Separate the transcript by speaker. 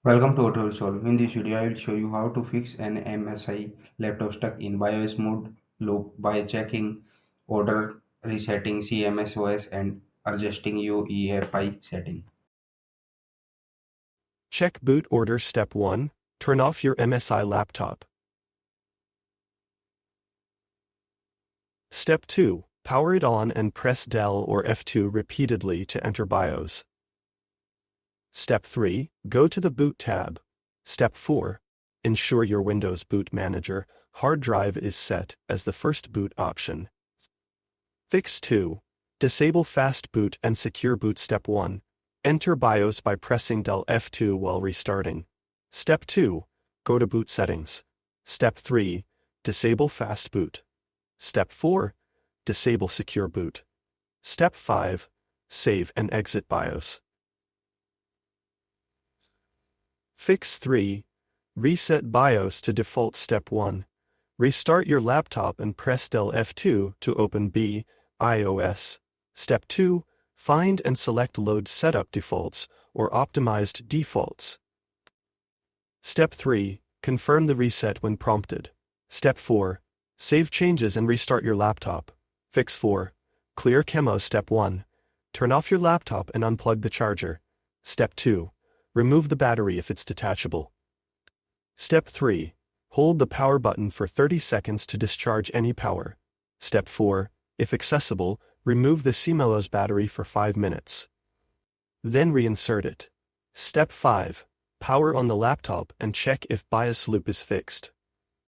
Speaker 1: Welcome to Auto Solve. In this video, I will show you how to fix an MSI laptop stuck in BIOS mode loop by checking order, resetting CMOS, and adjusting UEFI setting.
Speaker 2: Check boot order. Step 1. Turn off your MSI laptop. Step 2. Power it on and press Del or F2 repeatedly to enter BIOS. Step 3. Go to the Boot tab. Step 4. Ensure your Windows Boot Manager hard drive is set as the first boot option. Fix 2. Disable Fast Boot and Secure Boot. Step 1. Enter BIOS by pressing Del F2 while restarting. Step 2. Go to Boot Settings. Step 3. Disable Fast Boot. Step 4. Disable Secure Boot. Step 5. Save and exit BIOS. Fix 3. Reset BIOS to default. Step 1. Restart your laptop and press Del F2 to open BIOS. Step 2. Find and select Load Setup Defaults or Optimized Defaults. Step 3. Confirm the reset when prompted. Step 4. Save changes and restart your laptop. Fix 4. Clear CMOS. Step 1. Turn off your laptop and unplug the charger. Step 2. Remove the battery if it's detachable. Step 3. Hold the power button for 30 seconds to discharge any power. Step 4. If accessible, remove the CMOS battery for 5 minutes. Then reinsert it. Step 5. Power on the laptop and check if BIOS loop is fixed.